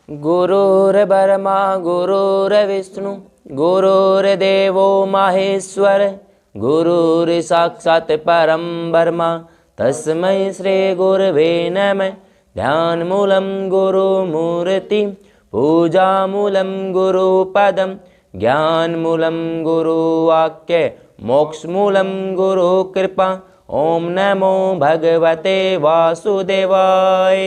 गुरुर्ब्रह्मा गुरुर्विष्णु गुरुर्देवो महेश्वर गुरुर्साक्षात् परं ब्रह्म तस्मै श्री गुरवे नमः। ध्यानमूलं गुरुमूर्ति पूजामूलं गुरुपदं ज्ञानमूलं गुरुवाक्य मोक्षमूलं गुरुकृपा। ओम नमो भगवते वासुदेवाय।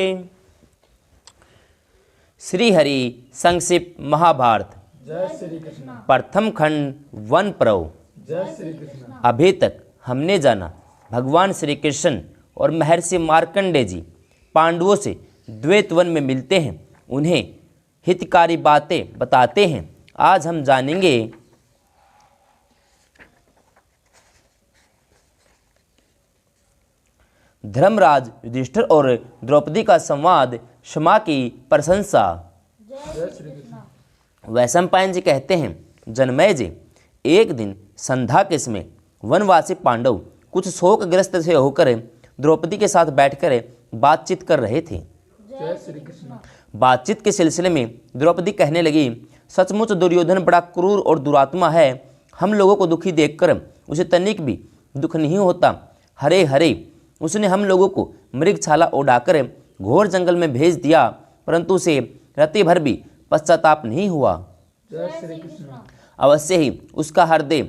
श्री हरि संक्षिप्त महाभारत जय श्री कृष्ण। प्रथम खंड वन पर्व। जय श्री कृष्ण। अभी तक हमने जाना भगवान श्री कृष्ण और महर्षि मार्कंडेय जी पांडवों से द्वैत वन में मिलते हैं, उन्हें हितकारी बातें बताते हैं। आज हम जानेंगे धर्मराज युधिष्ठिर और द्रौपदी का संवाद, क्षमा की प्रशंसा। जय श्री कृष्ण। वैशंपायन जी कहते हैं, जनमेजय जी, एक दिन संध्या के समय वनवासी पांडव कुछ शोकग्रस्त से होकर द्रौपदी के साथ बैठकर बातचीत कर रहे थे। जय श्री कृष्ण। बातचीत के सिलसिले में द्रौपदी कहने लगी, सचमुच दुर्योधन बड़ा क्रूर और दुरात्मा है। हम लोगों को दुखी देखकर उसे तनिक भी दुख नहीं होता। हरे हरे उसने हम लोगों को मृगछाला उड़ाकर घोर जंगल में भेज दिया, परंतु उसे रति भर भी पश्चाताप नहीं हुआ। जय श्री कृष्ण। अवश्य ही उसका हृदय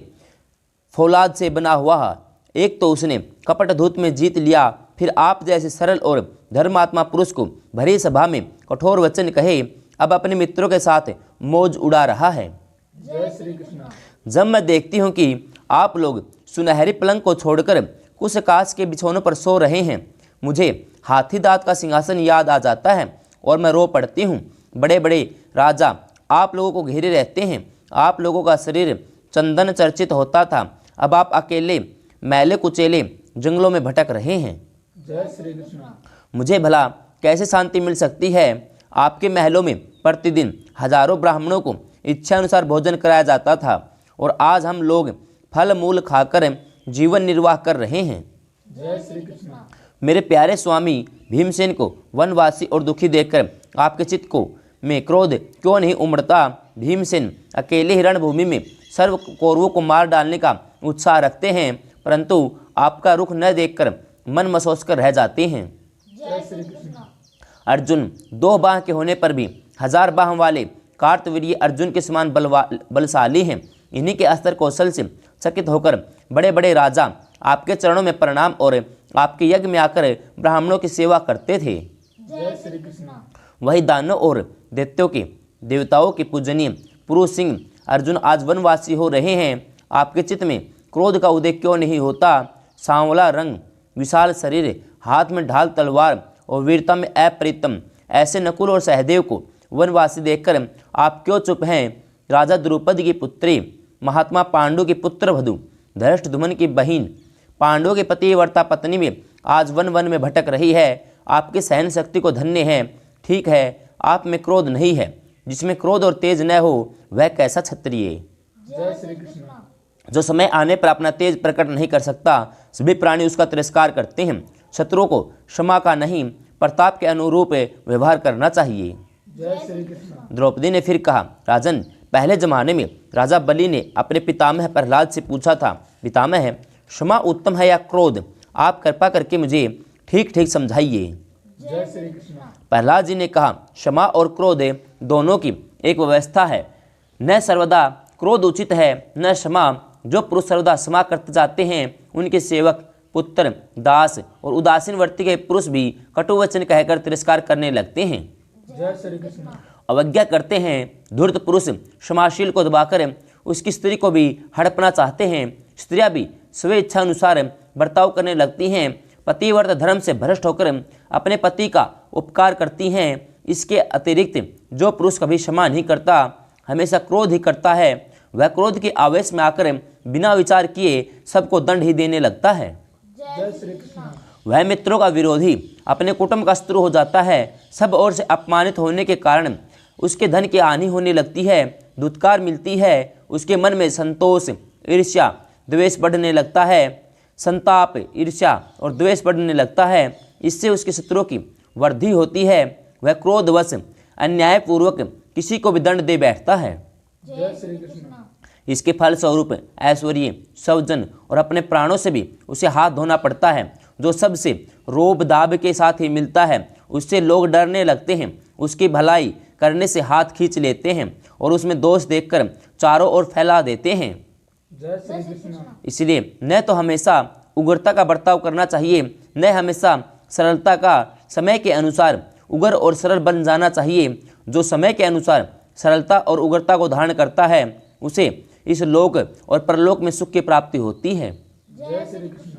फौलाद से बना हुआ है। एक तो उसने कपट धूत में जीत लिया, फिर आप जैसे सरल और धर्मात्मा पुरुष को भरी सभा में कठोर वचन कहे, अब अपने मित्रों के साथ मौज उड़ा रहा है। जय श्री कृष्ण। जब मैं देखती हूँ कि आप लोग सुनहरी पलंग को छोड़कर कुछ कांच के बिछौनों पर सो रहे हैं, मुझे हाथी दांत का सिंहासन याद आ जाता है और मैं रो पड़ती हूँ। बड़े बड़े राजा आप लोगों को घेरे रहते हैं, आप लोगों का शरीर चंदन चर्चित होता था, अब आप अकेले मैले कुचेले जंगलों में भटक रहे हैं। जय श्री कृष्ण। मुझे भला कैसे शांति मिल सकती है? आपके महलों में प्रतिदिन हजारों ब्राह्मणों को इच्छानुसार भोजन कराया जाता था और आज हम लोग फल मूल खाकर जीवन निर्वाह कर रहे हैं। जय श्री कृष्ण। मेरे प्यारे स्वामी भीमसेन को वनवासी और दुखी देखकर आपके चित्त को में क्रोध क्यों नहीं उमड़ता? भीमसेन अकेले ही रणभूमि में सर्व कौरवों को मार डालने का उत्साह रखते हैं, परंतु आपका रुख न देखकर मन मसोस कर रह जाते हैं। जय श्री कृष्ण। अर्जुन दो बाह के होने पर भी हजार बाह वाले कार्तवीर्य अर्जुन के समान बलशाली हैं। इन्हीं के अस्त्र कौशल से चकित होकर बड़े बड़े राजा आपके चरणों में प्रणाम और आपके यज्ञ में आकर ब्राह्मणों की सेवा करते थे। जय श्री कृष्ण। वही दानव और दैत्यों के देवताओं के पूजनीय पुरुष सिंह अर्जुन आज वनवासी हो रहे हैं। आपके चित्त में क्रोध का उदय क्यों नहीं होता? सांवला रंग, विशाल शरीर, हाथ में ढाल तलवार और वीरता में अप्रतिम ऐसे नकुल और सहदेव को वनवासी देखकर आप क्यों चुप हैं? राजा द्रौपदी की पुत्री, महात्मा पांडु की पुत्र वधु, धृष्टद्युम्न की बहिन, पांडवों के पतिव्रता पत्नी में आज वन वन में भटक रही है। आपकी सहन शक्ति को धन्य है। ठीक है, आप में क्रोध नहीं है। जिसमें क्रोध और तेज न हो वह कैसा क्षत्रिय? जय श्री कृष्ण। जो समय आने पर अपना तेज प्रकट नहीं कर सकता, सभी प्राणी उसका तिरस्कार करते हैं। शत्रुओं को क्षमा का नहीं, प्रताप के अनुरूप व्यवहार करना चाहिए। जय श्री कृष्ण। द्रौपदी ने फिर कहा, राजन, पहले जमाने में राजा बलि ने अपने पितामह प्रहलाद से पूछा था, पितामह क्षमा उत्तम है या क्रोध? आप कृपा करके मुझे ठीक ठीक समझाइए। जय श्री कृष्ण। प्रहलाद जी ने कहा, क्षमा और क्रोध दोनों की एक व्यवस्था है। न सर्वदा क्रोध उचित है, न क्षमा। जो पुरुष सर्वदा क्षमा करते जाते हैं उनके सेवक, पुत्र, दास और उदासीन वर्ती के पुरुष भी कटुवचन कहकर तिरस्कार करने लगते हैं। जय श्री कृष्ण। अवज्ञा करते हैं। धूर्त पुरुष क्षमाशील को दबाकर उसकी स्त्री को भी हड़पना चाहते हैं। स्त्रियां भी स्वेच्छा अनुसार बर्ताव करने लगती हैं। पतिव्रत धर्म से भ्रष्ट होकर अपने पति का उपकार करती हैं। इसके अतिरिक्त जो पुरुष कभी क्षमा नहीं करता, हमेशा क्रोध ही करता है, वह क्रोध के आवेश में आकर बिना विचार किए सबको दंड ही देने लगता है। जय श्री कृष्ण। वह मित्रों का विरोधी, अपने कुटुंब का शत्रु हो जाता है। सब ओर से अपमानित होने के कारण उसके धन की हानि होने लगती है, दुत्कार मिलती है। उसके मन में संतोष, ईर्ष्या, द्वेष बढ़ने लगता है। संताप, ईर्ष्या और द्वेष बढ़ने लगता है। इससे उसके शत्रुओं की वृद्धि होती है। वह क्रोधवश अन्यायपूर्वक किसी को भी दंड दे बैठता है। जय श्री कृष्ण। इसके फलस्वरूप ऐश्वर्य, स्वजन और अपने प्राणों से भी उसे हाथ धोना पड़ता है। जो सबसे रोब दाब के साथ ही मिलता है उससे लोग डरने लगते हैं, उसकी भलाई करने से हाथ खींच लेते हैं और उसमें दोष देखकर चारों ओर फैला देते हैं। जय श्री कृष्ण। इसलिए न तो हमेशा उग्रता का बर्ताव करना चाहिए, न हमेशा सरलता का समय के अनुसार उग्र और सरल बन जाना चाहिए। जो समय के अनुसार सरलता और उग्रता को धारण करता है उसे इस लोक और परलोक में सुख की प्राप्ति होती है। जय श्री कृष्ण।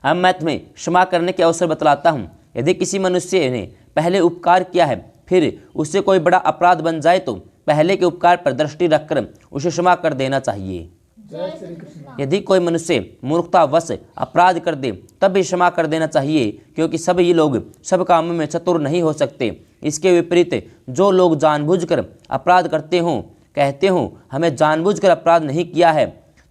अब मैं तुम्हें क्षमा करने के अवसर बतलाता हूँ। यदि किसी मनुष्य ने पहले उपकार किया है फिर उससे कोई बड़ा अपराध बन जाए तो पहले के उपकार पर दृष्टि रखकर उसे क्षमा कर देना चाहिए। जय श्री कृष्ण। यदि कोई मनुष्य मूर्खतावश अपराध कर दे तब भी क्षमा कर देना चाहिए, क्योंकि सभी लोग सब कामों में चतुर नहीं हो सकते। इसके विपरीत जो लोग जानबूझकर अपराध करते हों, कहते हों हमें जानबूझकर अपराध नहीं किया है,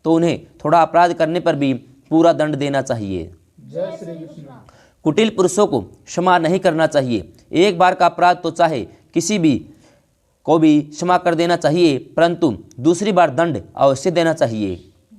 तो उन्हें थोड़ा अपराध करने पर भी पूरा दंड देना चाहिए। जय श्री कृष्ण। कुटिल पुरुषों को क्षमा नहीं करना चाहिए। एक बार का अपराध तो चाहे किसी भी को भी क्षमा कर देना चाहिए, परंतु दूसरी बार दंड अवश्य देना चाहिए।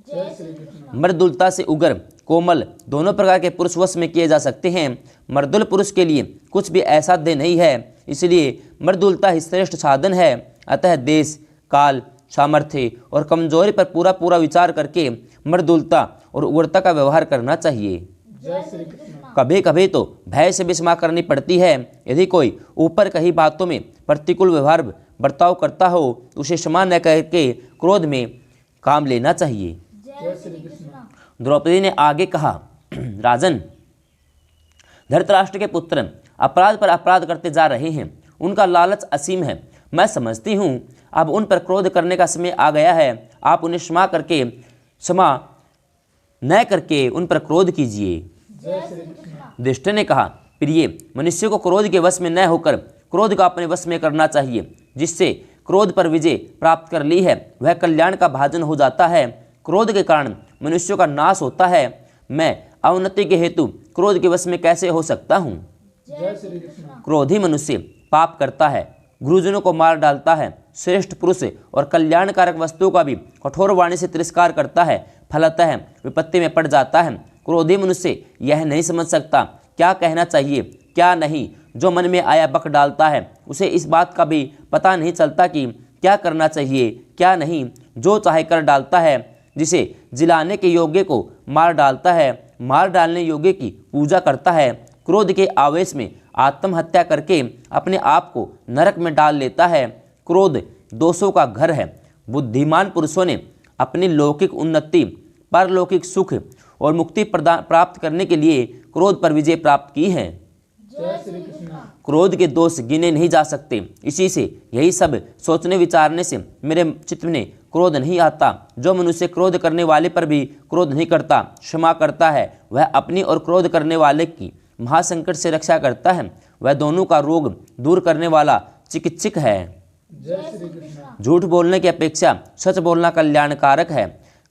जय श्री कृष्ण। मर्दुलता से उग्र, कोमल दोनों प्रकार के पुरुष वश में किए जा सकते हैं। मर्दुल पुरुष के लिए कुछ भी असाध्य नहीं है, इसलिए मर्दुलता ही श्रेष्ठ साधन है। अतः देश, काल, सामर्थ्य और कमजोरी पर पूरा पूरा विचार करके मर्दुलता और उग्रता का व्यवहार करना चाहिए। जय श्री कृष्ण। कभी कभी तो भय से भी क्षमा करनी पड़ती है। यदि कोई ऊपर कही बातों में प्रतिकूल व्यवहार बर्ताव करता हो तो उसे क्षमा न करके क्रोध में काम लेना चाहिए। जय श्री कृष्ण। द्रौपदी ने आगे कहा, राजन, धृतराष्ट्र के पुत्र अपराध पर अपराध करते जा रहे हैं। उनका लालच असीम है। मैं समझती हूँ अब उन पर क्रोध करने का समय आ गया है। आप उन्हें क्षमा न करके उन पर क्रोध कीजिए। जय श्री कृष्ण। दुष्ट ने कहा, प्रिय, मनुष्य को क्रोध के वश में न होकर क्रोध का अपने वश में करना चाहिए। जिससे क्रोध पर विजय प्राप्त कर ली है वह कल्याण का भाजन हो जाता है। क्रोध के कारण मनुष्यों का नाश होता है। मैं अवनति के हेतु क्रोध के वश में कैसे हो सकता हूँ? जय श्री कृष्ण। क्रोधी मनुष्य पाप करता है, गुरुजनों को मार डालता है, श्रेष्ठ पुरुष और कल्याणकारक वस्तुओं का भी कठोर वाणी से तिरस्कार करता है, फलतः विपत्ति में पड़ जाता है। क्रोधी मनुष्य यह नहीं समझ सकता क्या कहना चाहिए क्या नहीं, जो मन में आया बक डालता है। उसे इस बात का भी पता नहीं चलता कि क्या करना चाहिए क्या नहीं, जो चाहे कर डालता है। जिसे जिलाने के योग्य को मार डालता है, मार डालने योग्य की पूजा करता है। क्रोध के आवेश में आत्महत्या करके अपने आप को नरक में डाल लेता है। क्रोध दोषों का घर है। बुद्धिमान पुरुषों ने अपनी लौकिक उन्नति, परलौकिक सुख और मुक्ति प्राप्त करने के लिए क्रोध पर विजय प्राप्त की है। जय श्री कृष्ण। क्रोध के दोष गिने नहीं जा सकते। इसी से यही सब सोचने विचारने से मेरे चित्त में क्रोध नहीं आता। जो मनुष्य क्रोध करने वाले पर भी क्रोध नहीं करता, क्षमा करता है, वह अपनी और क्रोध करने वाले की महासंकट से रक्षा करता है। वह दोनों का रोग दूर करने वाला चिकित्सक है। जय श्री कृष्ण। झूठ बोलने की अपेक्षा सच बोलना कल्याणकारक है।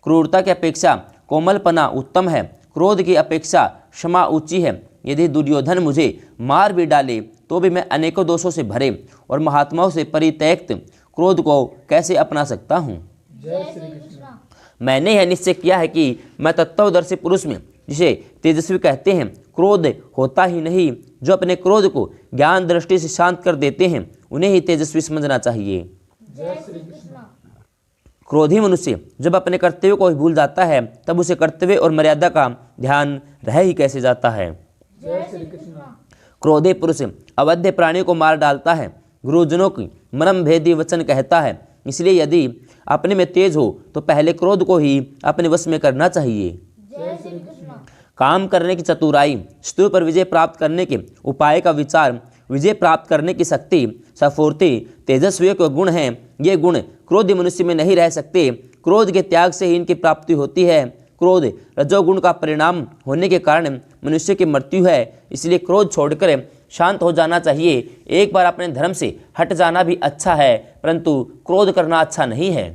क्रूरता की अपेक्षा कोमलपना उत्तम है। क्रोध की अपेक्षा क्षमा ऊंची है। यदि दुर्योधन मुझे मार भी डाले तो भी मैं अनेकों दोषों से भरे और महात्माओं से परित्यक्त क्रोध को कैसे अपना सकता हूँ? जय श्री कृष्ण। मैंने यह निश्चय किया है कि मैं तत्वदर्शी पुरुष में, जिसे तेजस्वी कहते हैं, क्रोध होता ही नहीं। जो अपने क्रोध को ज्ञान दृष्टि से शांत कर देते हैं उन्हें ही तेजस्वी समझना चाहिए। जय श्री कृष्ण। क्रोधी मनुष्य जब अपने कर्तव्य को ही भूल जाता है तब उसे कर्तव्य और मर्यादा का ध्यान रह ही कैसे जाता है। जय श्री कृष्ण। क्रोधी पुरुष अवध्य प्राणियों को मार डालता है, गुरुजनों की मर्म भेदी वचन कहता है। इसलिए यदि अपने में तेज हो तो पहले क्रोध को ही अपने वश में करना चाहिए। जय श्री कृष्ण। काम करने की चतुराई, शत्रु पर विजय प्राप्त करने के उपाय का विचार, विजय प्राप्त करने की शक्ति, सफूर्ति, तेजस्वी के गुण हैं। ये गुण क्रोधी मनुष्य में नहीं रह सकते। क्रोध के त्याग से ही इनकी प्राप्ति होती है। क्रोध रजोगुण का परिणाम होने के कारण मनुष्य की मृत्यु है। इसलिए क्रोध छोड़कर शांत हो जाना चाहिए। एक बार अपने धर्म से हट जाना भी अच्छा है, परंतु क्रोध करना अच्छा नहीं है।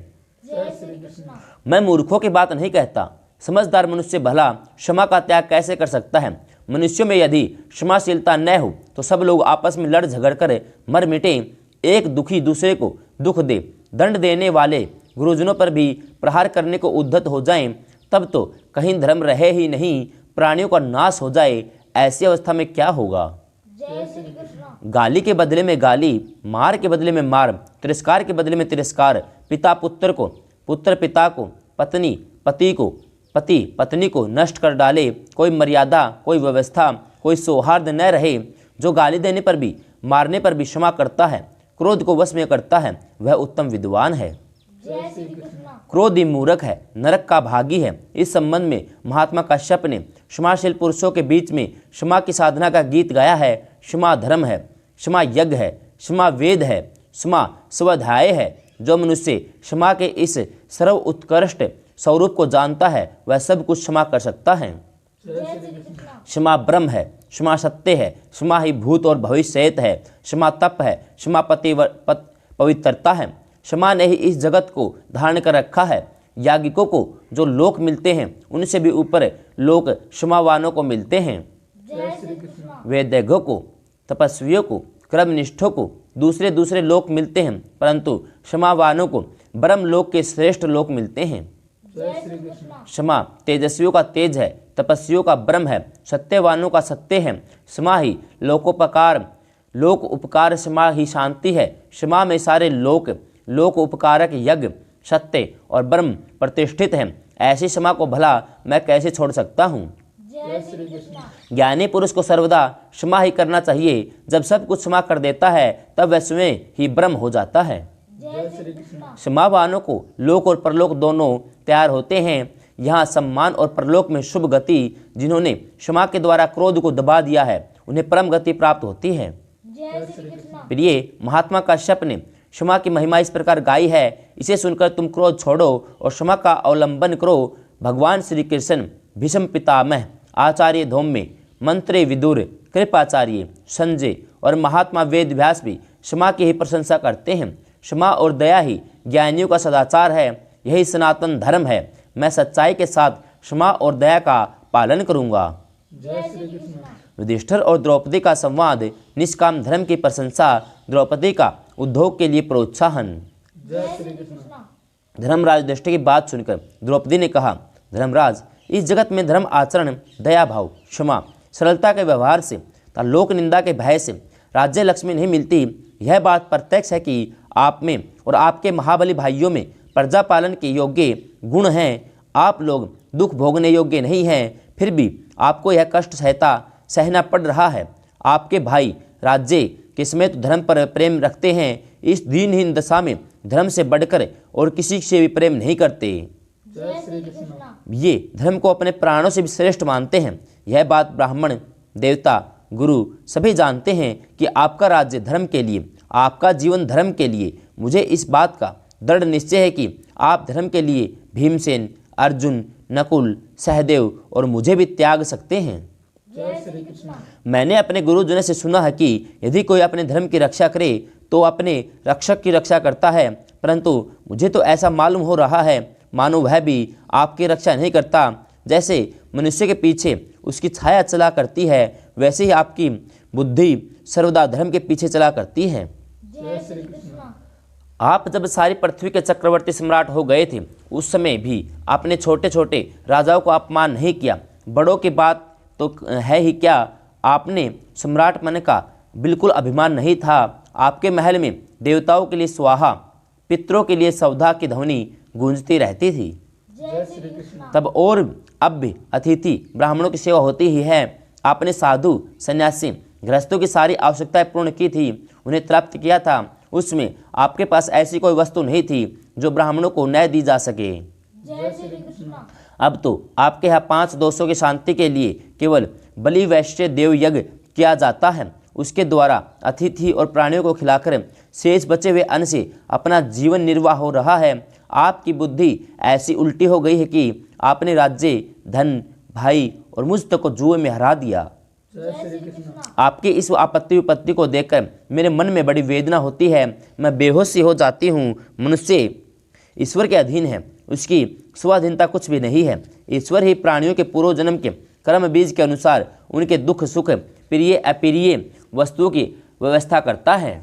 जय श्री कृष्ण। मैं मूर्खों की बात नहीं कहता। समझदार मनुष्य भला क्षमा का त्याग कैसे कर सकता है? मनुष्यों में यदि क्षमाशीलता न हो तो सब लोग आपस में लड़ झगड़ कर मर मिटे। एक दुखी दूसरे को दुख दे, दंड देने वाले गुरुजनों पर भी प्रहार करने को उद्धत हो जाएं, तब तो कहीं धर्म रहे ही नहीं, प्राणियों का नाश हो जाए। ऐसी अवस्था में क्या होगा? जय श्री कृष्ण। गाली के बदले में गाली, मार के बदले में मार, तिरस्कार के बदले में तिरस्कार, पिता पुत्र को, पुत्र पिता को, पत्नी पति को, पति पत्नी को नष्ट कर डाले। कोई मर्यादा, कोई व्यवस्था, कोई सौहार्द न रहे। जो गाली देने पर भी, मारने पर भी क्षमा करता है, क्रोध को वश में करता है, वह उत्तम विद्वान है। जय श्री कृष्ण। क्रोधी मूर्ख है, नरक का भागी है। इस संबंध में महात्मा कश्यप ने क्षमाशील पुरुषों के बीच में क्षमा की साधना का गीत गाया है। क्षमा धर्म है, क्षमा यज्ञ है, क्षमा वेद है, क्षमा स्वाध्याय है। जो मनुष्य क्षमा के इस सर्व उत्कृष्ट स्वरूप को जानता है, वह सब कुछ क्षमा कर सकता है। जय श्री कृष्ण। क्षमा ब्रह्म है, क्षमा सत्य है, क्षमा ही भूत और भविष्यत है, क्षमा तप है, क्षमा पवित्रता है। क्षमा ने ही इस जगत को धारण कर रखा है। याज्ञिकों को जो लोक मिलते हैं, उनसे भी ऊपर लोक क्षमावानों को मिलते हैं। जय श्री कृष्ण। वैद्यों को, तपस्वियों को, क्रमनिष्ठों को दूसरे दूसरे लोक मिलते हैं, परंतु क्षमावानों को ब्रह्म लोक के श्रेष्ठ लोक मिलते हैं। जय श्री कृष्ण। क्षमा तेजस्वियों का तेज है, तपस्वियों का ब्रह्म है, सत्यवानों का सत्य है। क्षमा ही लोकोपकार, लोक उपकार, क्षमा ही शांति है। क्षमा में सारे लोक उपकारक यज्ञ, सत्य और ब्रह्म प्रतिष्ठित हैं। ऐसी क्षमा को भला मैं कैसे छोड़ सकता हूँ? जय श्री कृष्ण। ज्ञानी पुरुष को सर्वदा क्षमा ही करना चाहिए। जब सब कुछ क्षमा कर देता है, तब वह स्वयं ही ब्रह्म हो जाता है। जय श्री कृष्ण। क्षमावानों को लोक और परलोक दोनों तैयार होते हैं। यहाँ सम्मान और परलोक में शुभ गति। जिन्होंने क्षमा के द्वारा क्रोध को दबा दिया है, उन्हें परम गति प्राप्त होती है। जय श्री कृष्ण। प्रिय महात्मा कश्यप ने क्षमा की महिमा इस प्रकार गाई है। इसे सुनकर तुम क्रोध छोड़ो और क्षमा का अवलंबन करो। भगवान श्री कृष्ण, भीष्म पितामह, आचार्य धौम्य, मंत्री विदुर, कृपाचार्य, संजय और महात्मा वेद व्यास भी क्षमा की ही प्रशंसा करते हैं। क्षमा और दया ही ज्ञानियों का सदाचार है। यही सनातन धर्म है। मैं सच्चाई के साथ क्षमा और दया का पालन करूंगा। जय श्री कृष्ण। युधिष्ठिर और द्रौपदी का संवाद, निष्काम धर्म की प्रशंसा, द्रौपदी का उद्योग के लिए प्रोत्साहन। जय श्री कृष्ण। धर्मराज युधिष्ठिर की बात सुनकर द्रौपदी ने कहा, धर्मराज, इस जगत में धर्म आचरण, दया भाव, क्षमा, सरलता के व्यवहार से तथा लोक निंदा के भय से राज्य लक्ष्मी नहीं मिलती। यह बात प्रत्यक्ष है कि आप में और आपके महाबली भाइयों में प्रजा पालन के योग्य गुण हैं। आप लोग दुख भोगने योग्य नहीं हैं, फिर भी आपको यह कष्ट सहना पड़ रहा है। आपके भाई राज्य के समेत धर्म पर प्रेम रखते हैं। इस दीनहीन दशा में धर्म से बढ़कर और किसी से भी प्रेम नहीं करते। जय श्री कृष्ण। ये धर्म को अपने प्राणों से भी श्रेष्ठ मानते हैं। यह बात ब्राह्मण, देवता, गुरु सभी जानते हैं कि आपका राज्य धर्म के लिए, आपका जीवन धर्म के लिए। मुझे इस बात का दृढ़ निश्चय है कि आप धर्म के लिए भीमसेन, अर्जुन, नकुल, सहदेव और मुझे भी त्याग सकते हैं। जय श्री कृष्ण। मैंने अपने गुरुजनों से सुना है कि यदि कोई अपने धर्म की रक्षा करे तो अपने रक्षक की रक्षा करता है, परंतु मुझे तो ऐसा मालूम हो रहा है मानो वह भी आपकी रक्षा नहीं करता। जैसे मनुष्य के पीछे उसकी छाया चला करती है, वैसे ही आपकी बुद्धि सर्वदा धर्म के पीछे चला करती है। जय श्री कृष्ण। आप जब सारी पृथ्वी के चक्रवर्ती सम्राट हो गए थे, उस समय भी आपने छोटे छोटे राजाओं को अपमान नहीं किया। बड़ों की बात तो है ही क्या, आपने सम्राट मन का बिल्कुल अभिमान नहीं था। आपके महल में देवताओं के लिए स्वाहा, पितरों के लिए सौधा की ध्वनि गूंजती रहती थी। जय श्री कृष्ण। तब और अब भी अतिथि ब्राह्मणों की सेवा होती ही है। आपने साधु, सन्यासी, गृहस्थों की सारी आवश्यकताएं पूर्ण की थी, उन्हें तृप्त किया था। उसमें आपके पास ऐसी कोई वस्तु नहीं थी जो ब्राह्मणों को न दी जा सके। जय श्री कृष्ण। अब तो आपके यहाँ 5 दोषों की शांति के लिए केवल बलि वैश्य देव यज्ञ किया जाता है। उसके द्वारा अतिथि और प्राणियों को खिलाकर शेष बचे हुए अन्न से अपना जीवन निर्वाह हो रहा है। आपकी बुद्धि ऐसी उल्टी हो गई है कि आपने राज्य, धन, भाई और मुझ तक को जुए में हरा दिया। जय श्री कृष्ण। आपकी इस आपत्ति विपत्ति को देखकर मेरे मन में बड़ी वेदना होती है। मैं बेहोशी हो जाती हूँ। मनुष्य ईश्वर के अधीन है, उसकी स्वाधीनता कुछ भी नहीं है। ईश्वर ही प्राणियों के पूर्व जन्म के कर्म बीज के अनुसार उनके दुख सुख, प्रिय अप्रिय वस्तुओं की व्यवस्था करता है।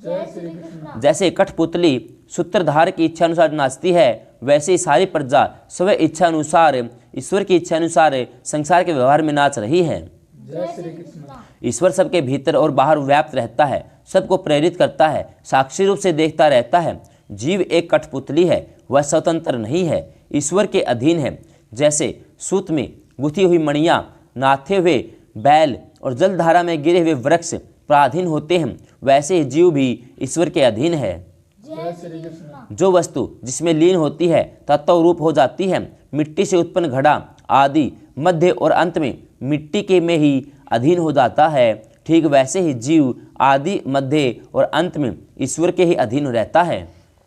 जय श्री कृष्ण। जैसे कठपुतली सूत्रधार की इच्छा अनुसार नाचती है, वैसे ही सारी प्रजा स्व इच्छा अनुसार, ईश्वर की इच्छा अनुसार संसार के व्यवहार में नाच रही है। जय श्री कृष्ण। ईश्वर सबके भीतर और बाहर व्याप्त रहता है, सबको प्रेरित करता है, साक्षी रूप से देखता रहता है। जीव एक कठपुतली है, वह स्वतंत्र नहीं है, ईश्वर के अधीन है। जैसे सूत में गुथी हुई मणियाँ, नाथे हुए बैल और जलधारा में गिरे हुए वृक्ष पराधीन होते हैं, वैसे ही जीव भी ईश्वर के अधीन है। जय श्री कृष्ण। जो वस्तु जिसमें लीन होती है तत्व रूप हो जाती है। मिट्टी से उत्पन्न घड़ा आदि मध्य और अंत में मिट्टी के में ही अधीन हो जाता है, ठीक वैसे ही जीव आदि मध्य और अंत में ईश्वर के ही अधीन रहता है।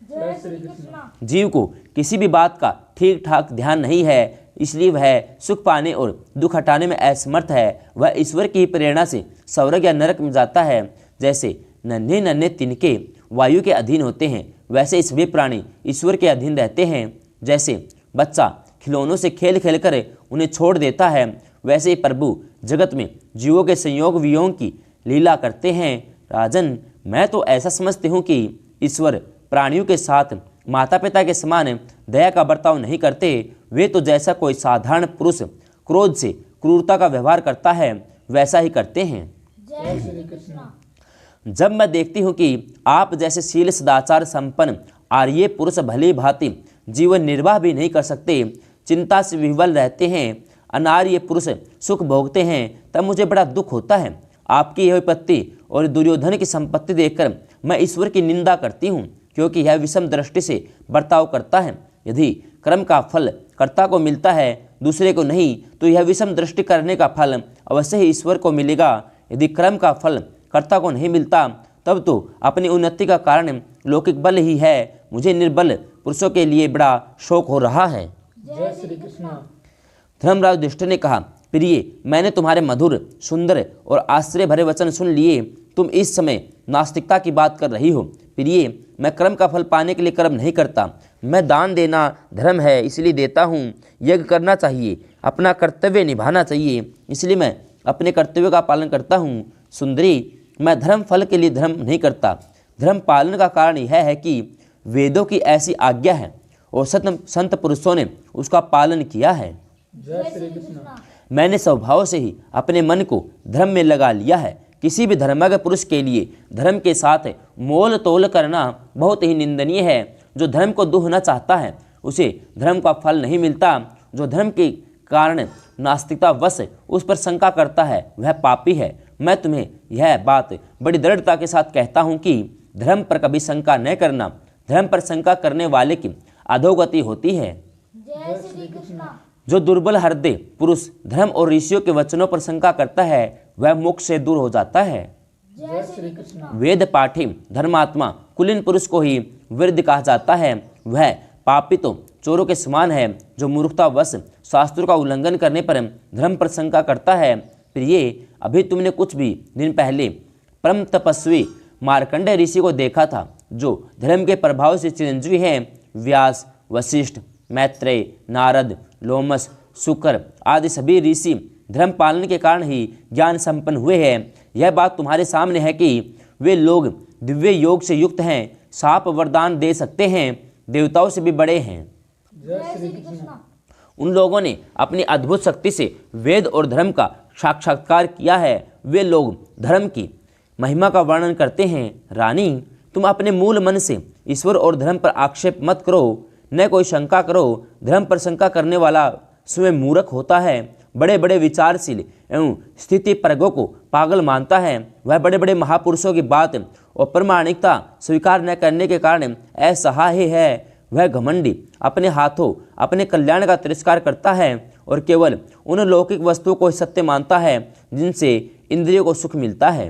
जय श्री कृष्ण। जीव को किसी भी बात का ठीक ठाक ध्यान नहीं है, इसलिए वह सुख पाने और दुख हटाने में असमर्थ है। वह ईश्वर की ही प्रेरणा से स्वर्ग या नरक में जाता है। जैसे नन्हे नन्हे तिनके वायु के अधीन होते हैं, वैसे सभी प्राणी ईश्वर के अधीन रहते हैं। जैसे बच्चा खिलौनों से खेल खेल कर उन्हें छोड़ देता है, वैसे ही प्रभु जगत में जीवों के संयोग वियोग की लीला करते हैं। राजन, मैं तो ऐसा समझती हूँ कि ईश्वर प्राणियों के साथ माता पिता के समान दया का बर्ताव नहीं करते। वे तो जैसा कोई साधारण पुरुष क्रोध से क्रूरता का व्यवहार करता है, वैसा ही करते हैं। जय श्री कृष्ण। जब मैं देखती हूँ कि आप जैसे शील सदाचार संपन्न आर्य पुरुष भली भांति जीवन निर्वाह भी नहीं कर सकते, चिंता से विह्वल रहते हैं, अनार्य पुरुष सुख भोगते हैं, तब मुझे बड़ा दुख होता है। आपकी यह विपत्ति और दुर्योधन की संपत्ति देखकर मैं ईश्वर की निंदा करती हूँ, क्योंकि यह विषम दृष्टि से बर्ताव करता है। यदि कर्म का फल कर्ता को मिलता है, दूसरे को नहीं, तो यह विषम दृष्टि करने का फल अवश्य ही ईश्वर को मिलेगा। यदि कर्म का फल कर्ता को नहीं मिलता, तब तो अपनी उन्नति का कारण लौकिक बल ही है। मुझे निर्बल पुरुषों के लिए बड़ा शोक हो रहा है। जय श्री कृष्ण। धर्मराज युधिष्ठिर ने कहा, प्रिय, मैंने तुम्हारे मधुर सुंदर और आश्चर्य भरे वचन सुन लिए। तुम इस समय नास्तिकता की बात कर रही हो। प्रिय, मैं कर्म का फल पाने के लिए कर्म नहीं करता। मैं दान देना धर्म है, इसलिए देता हूँ। यज्ञ करना चाहिए, अपना कर्तव्य निभाना चाहिए, इसलिए मैं अपने कर्तव्य का पालन करता हूँ। सुंदरी, मैं धर्म फल के लिए धर्म नहीं करता। धर्म पालन का कारण यह है कि वेदों की ऐसी आज्ञा है और संत पुरुषों ने उसका पालन किया है। जय श्री कृष्ण। मैंने स्वभाव से ही अपने मन को धर्म में लगा लिया है। किसी भी धर्मज्ञ पुरुष के लिए धर्म के साथ मोल तोल करना बहुत ही निंदनीय है। जो धर्म को दुहना चाहता है, उसे धर्म का फल नहीं मिलता। जो धर्म के कारण नास्तिकता वश उस पर शंका करता है, वह पापी है। मैं तुम्हें यह बात बड़ी दृढ़ता के साथ कहता हूँ कि धर्म पर कभी शंका न करना। धर्म पर शंका करने वाले की अधोगति होती है। जय श्री कृष्ण। जो दुर्बल हृदय पुरुष धर्म और ऋषियों के वचनों पर शंका करता है, वह मोक्ष से दूर हो जाता है। जय श्री कृष्ण। वेद पाठी धर्मात्मा कुलीन पुरुष को ही वृद्ध कहा जाता है। वह पापी तो चोरों के समान है, जो मूर्खतावश शास्त्रों का उल्लंघन करने पर धर्म पर शंका करता है। प्रिय, अभी तुमने कुछ भी दिन पहले परम तपस्वी मार्कंडेय ऋषि को देखा था, जो धर्म के प्रभाव से चिरंजीवी हैं। व्यास, वशिष्ठ, मैत्रेय, नारद, लोमस, शुक्र आदि सभी ऋषि धर्म पालन के कारण ही ज्ञान संपन्न हुए हैं। यह बात तुम्हारे सामने है कि वे लोग दिव्य योग से युक्त हैं, साप वरदान दे सकते हैं, देवताओं से भी बड़े हैं। जय श्री कृष्ण। उन लोगों ने अपनी अद्भुत शक्ति से वेद और धर्म का साक्षात्कार किया है। वे लोग धर्म की महिमा का वर्णन करते हैं। रानी, तुम अपने मूल मन से ईश्वर और धर्म पर आक्षेप मत करो, न कोई शंका करो। धर्म पर शंका करने वाला स्वयं मूर्ख होता है। बड़े बड़े विचारशील एवं स्थिति प्रज्ञों को पागल मानता है। वह बड़े बड़े महापुरुषों की बात और प्रामाणिकता स्वीकार न करने के कारण असहाय है। वह घमंडी अपने हाथों अपने कल्याण का तिरस्कार करता है और केवल उन लौकिक वस्तुओं को सत्य मानता है जिनसे इंद्रियों को सुख मिलता है।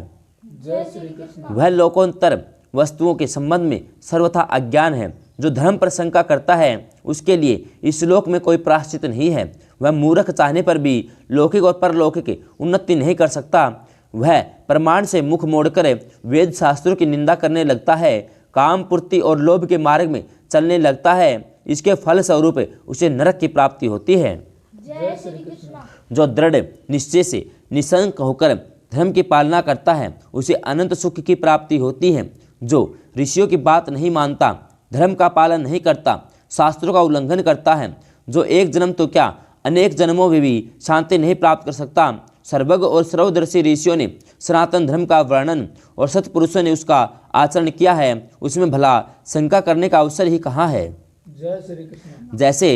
जय श्री कृष्ण। वह लोकोत्तर वस्तुओं के संबंध में सर्वथा अज्ञान है। जो धर्म पर शंका करता है, उसके लिए इस लोक में कोई प्रायश्चित नहीं है। वह मूर्ख चाहने पर भी लौकिक और परलौकिक उन्नति नहीं कर सकता। वह प्रमाण से मुख मोड़कर वेद शास्त्रों की निंदा करने लगता है, काम पूर्ति और लोभ के मार्ग में चलने लगता है। इसके फल स्वरूप उसे नरक की प्राप्ति होती है। जय श्री कृष्ण। जो दृढ़ निश्चय से निशंक होकर धर्म की पालना करता है, उसे अनंत सुख की प्राप्ति होती है। जो ऋषियों की बात नहीं मानता, धर्म का पालन नहीं करता, शास्त्रों का उल्लंघन करता है, जो एक जन्म तो क्या अनेक जन्मों में भी शांति नहीं प्राप्त कर सकता। सर्वज्ञ और सर्वदर्शी ऋषियों ने सनातन धर्म का वर्णन और सत्पुरुषों ने उसका आचरण किया है, उसमें भला शंका करने का अवसर ही कहाँ है। जय श्री कृष्ण। जैसे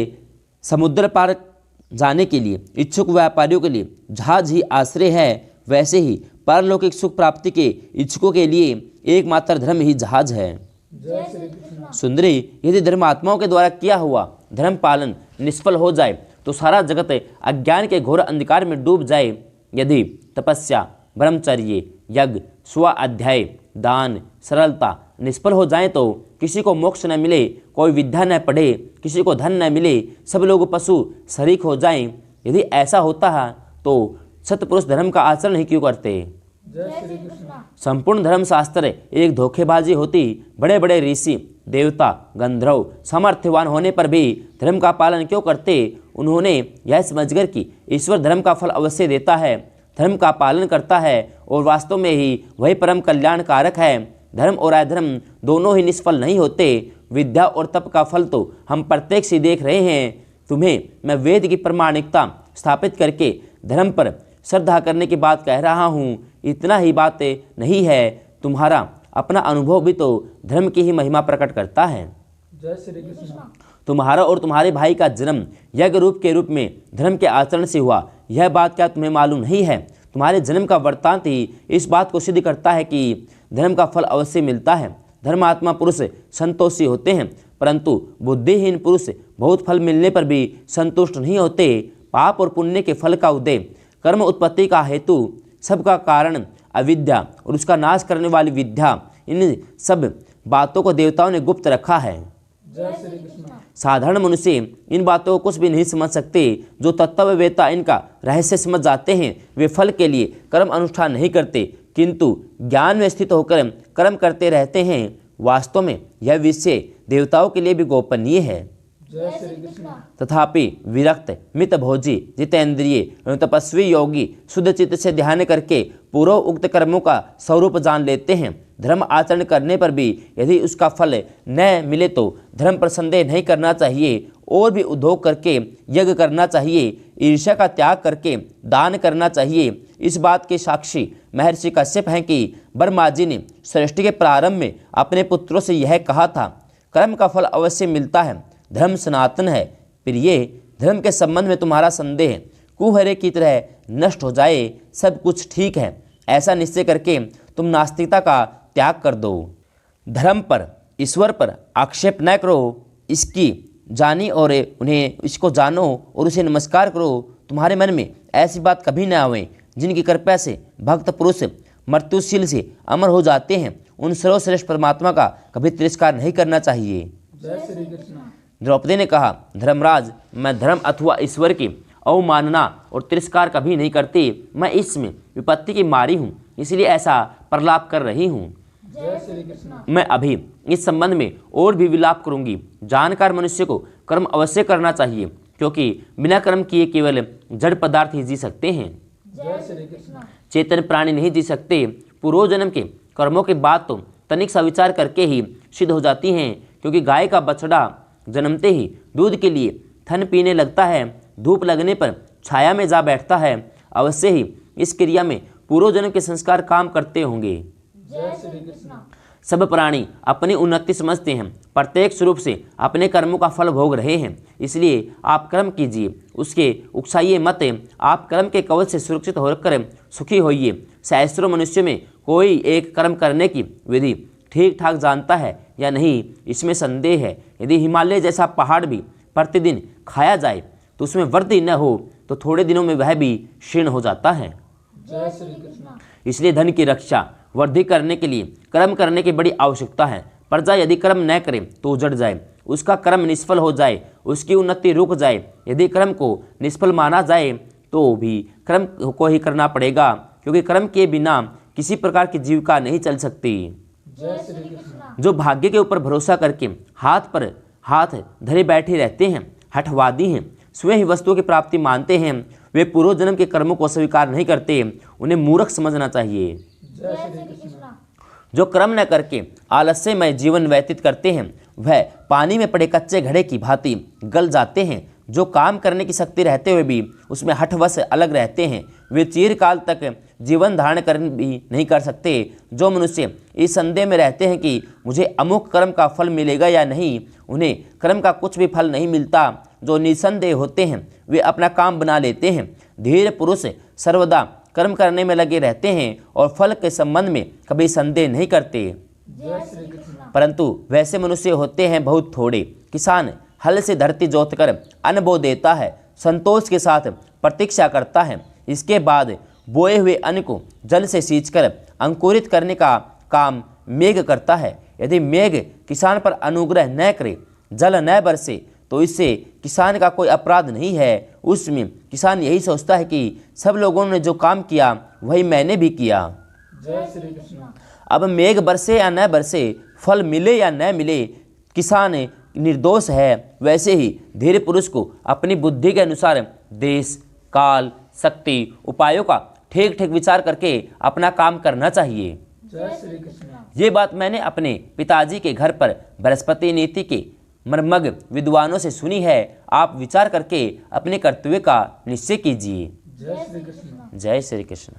समुद्र पार जाने के लिए इच्छुक व्यापारियों के लिए जहाज ही आश्रय है, वैसे ही पारलौकिक सुख प्राप्ति के इच्छुकों के लिए एकमात्र धर्म ही जहाज है। जय श्री कृष्ण। सुंदरी, यदि धर्मात्माओं के द्वारा किया हुआ धर्म पालन निष्फल हो जाए तो सारा जगत अज्ञान के घोर अंधकार में डूब जाए। यदि तपस्या, ब्रह्मचर्य, यज्ञ, स्वाध्याय, दान, सरलता निष्फल हो जाए तो किसी को मोक्ष न मिले, कोई विद्या न पढ़े, किसी को धन न मिले, सब लोग पशु शरीक हो जाएं। यदि ऐसा होता है तो सत्पुरुष धर्म का आचरण ही क्यों करते। जय श्री कृष्ण। संपूर्ण धर्म शास्त्र एक धोखेबाजी होती। बड़े बड़े ऋषि, देवता, गंधर्व सामर्थ्यवान होने पर भी धर्म का पालन क्यों करते। उन्होंने यह समझकर कि ईश्वर धर्म का फल अवश्य देता है, धर्म का पालन करता है और वास्तव में ही वही परम कल्याणकारक है। धर्म और अधर्म दोनों ही निष्फल नहीं होते। विद्या और तप का फल तो हम प्रत्यक्ष ही देख रहे हैं। तुम्हें मैं वेद की प्रामाणिकता स्थापित करके धर्म पर श्रद्धा करने की बात कह रहा हूँ। इतना ही बात नहीं है, तुम्हारा अपना अनुभव भी तो धर्म की ही महिमा प्रकट करता है। जय श्री कृष्ण। तुम्हारा और तुम्हारे भाई का जन्म यज्ञ रूप के रूप में धर्म के आचरण से हुआ, यह बात क्या तुम्हें मालूम नहीं है। तुम्हारे जन्म का वृत्तांत ही इस बात को सिद्ध करता है कि धर्म का फल अवश्य मिलता है। धर्मात्मा पुरुष संतोषी होते हैं, परंतु बुद्धिहीन पुरुष बहुत फल मिलने पर भी संतुष्ट नहीं होते। पाप और पुण्य के फल का उदय, कर्म उत्पत्ति का हेतु, सबका कारण अविद्या और उसका नाश करने वाली विद्या, इन सब बातों को देवताओं ने गुप्त रखा है। जय श्री कृष्ण। साधारण मनुष्य इन बातों को कुछ भी नहीं समझ सकते। जो तत्ववेत्ता इनका रहस्य समझ जाते हैं वे फल के लिए कर्म अनुष्ठान नहीं करते, किंतु ज्ञान में स्थित होकर कर्म करते रहते हैं। वास्तव में यह विषय देवताओं के लिए भी गोपनीय है। जय श्री कृष्ण। तथापि विरक्त, मितभोजी, जितेंद्रिय एवं तपस्वी योगी शुद्ध चित्त से ध्यान करके पूर्व उक्त कर्मों का स्वरूप जान लेते हैं। धर्म आचरण करने पर भी यदि उसका फल न मिले तो धर्म पर संदेह नहीं करना चाहिए, और भी उद्योग करके यज्ञ करना चाहिए, ईर्ष्या का त्याग करके दान करना चाहिए। इस बात के साक्षी महर्षि कश्यप हैं कि ब्रह्मा जी ने सृष्टि के प्रारंभ में अपने पुत्रों से यह कहा था, कर्म का फल अवश्य मिलता है, धर्म सनातन है। प्रिय, धर्म के संबंध में तुम्हारा संदेह कुहरे की तरह नष्ट हो जाए, सब कुछ ठीक है, ऐसा निश्चय करके तुम नास्तिकता का त्याग कर दो। धर्म पर, ईश्वर पर आक्षेप न करो, इसकी जानी और उन्हें इसको जानो और उसे नमस्कार करो। तुम्हारे मन में ऐसी बात कभी न आवे। जिनकी कृपा से भक्त पुरुष मृत्युशील से अमर हो जाते हैं, उन सर्वश्रेष्ठ परमात्मा का कभी तिरस्कार नहीं करना चाहिए। जय श्री कृष्ण। द्रौपदी ने कहा, धर्मराज, मैं धर्म अथवा ईश्वर की अवमानना और तिरस्कार कभी नहीं करती। मैं इसमें विपत्ति की मारी हूँ, इसलिए ऐसा प्रलाप कर रही हूँ। जय श्री कृष्ण। मैं अभी इस संबंध में और भी विलाप करूंगी। जानकार मनुष्य को कर्म अवश्य करना चाहिए, क्योंकि बिना कर्म किए केवल जड़ पदार्थ ही जी सकते हैं। जय श्री कृष्ण। चेतन प्राणी नहीं जी सकते। पूर्व जन्म के कर्मों के बाद तो तनिक सा विचार करके ही सिद्ध हो जाती हैं, क्योंकि गाय का बछड़ा जन्मते ही दूध के लिए थन पीने लगता है, धूप लगने पर छाया में जा बैठता है। अवश्य ही इस क्रिया में पूर्व जन्म के संस्कार काम करते होंगे। जय श्री कृष्ण। सब प्राणी अपनी उन्नति समझते हैं, प्रत्येक रूप से अपने कर्मों का फल भोग रहे हैं, इसलिए आप कर्म कीजिए, उसके उकसाइए मत। आप कर्म के कवच से सुरक्षित होकर सुखी होइए। सहस्त्रों मनुष्य में कोई एक कर्म करने की विधि ठीक ठाक जानता है या नहीं, इसमें संदेह है। यदि हिमालय जैसा पहाड़ भी प्रतिदिन खाया जाए तो उसमें वृद्धि न हो तो थोड़े दिनों में वह भी क्षीण हो जाता है। जय श्री कृष्ण। इसलिए धन की रक्षा वृद्धि करने के लिए कर्म करने की बड़ी आवश्यकता है। प्रजा यदि कर्म न करे तो उजड़ जाए, उसका कर्म निष्फल हो जाए, उसकी उन्नति रुक जाए। यदि कर्म को निष्फल माना जाए तो भी कर्म को ही करना पड़ेगा, क्योंकि कर्म के बिना किसी प्रकार की जीविका नहीं चल सकती। जय श्री कृष्ण। जो भाग्य के ऊपर भरोसा करके हाथ पर हाथ धरे बैठे रहते हैं, हठवादी हैं, स्वयं ही वस्तुओं की प्राप्ति मानते हैं, वे पूर्व जन्म के कर्मों को स्वीकार नहीं करते, उन्हें मूर्ख समझना चाहिए। जय श्री कृष्ण। जो कर्म न करके आलस्यमय जीवन व्यतीत करते हैं वह पानी में पड़े कच्चे घड़े की भांति गल जाते हैं। जो काम करने की शक्ति रहते हुए भी उसमें हठवश अलग रहते हैं वे चिरकाल तक जीवन धारण कर भी नहीं कर सकते। जो मनुष्य इस संदेह में रहते हैं कि मुझे अमुक कर्म का फल मिलेगा या नहीं, उन्हें कर्म का कुछ भी फल नहीं मिलता। जो निसंदेह होते हैं वे अपना काम बना लेते हैं। धीर पुरुष सर्वदा कर्म करने में लगे रहते हैं और फल के संबंध में कभी संदेह नहीं करते। जय श्री कृष्ण। परंतु वैसे मनुष्य होते हैं बहुत थोड़े। किसान हल से धरती जोतकर अन्न बो देता है, संतोष के साथ प्रतीक्षा करता है। इसके बाद बोए हुए अन्न को जल से सींचकर अंकुरित करने का काम मेघ करता है। यदि मेघ किसान पर अनुग्रह न करे, जल न बरसे, तो इससे किसान का कोई अपराध नहीं है। उसमें किसान यही सोचता है कि सब लोगों ने जो काम किया वही मैंने भी किया। जय श्री कृष्ण। अब मेघ बरसे या न बरसे, फल मिले या न मिले, किसान निर्दोष है। वैसे ही धीर पुरुष को अपनी बुद्धि के अनुसार देश, काल, शक्ति, उपायों का ठीक ठीक विचार करके अपना काम करना चाहिए। जय श्री कृष्ण। ये बात मैंने अपने पिताजी के घर पर बृहस्पति नीति के मर्मज्ञ विद्वानों से सुनी है। आप विचार करके अपने कर्तव्य का निश्चय कीजिए। जय श्री कृष्ण। जय श्री कृष्ण।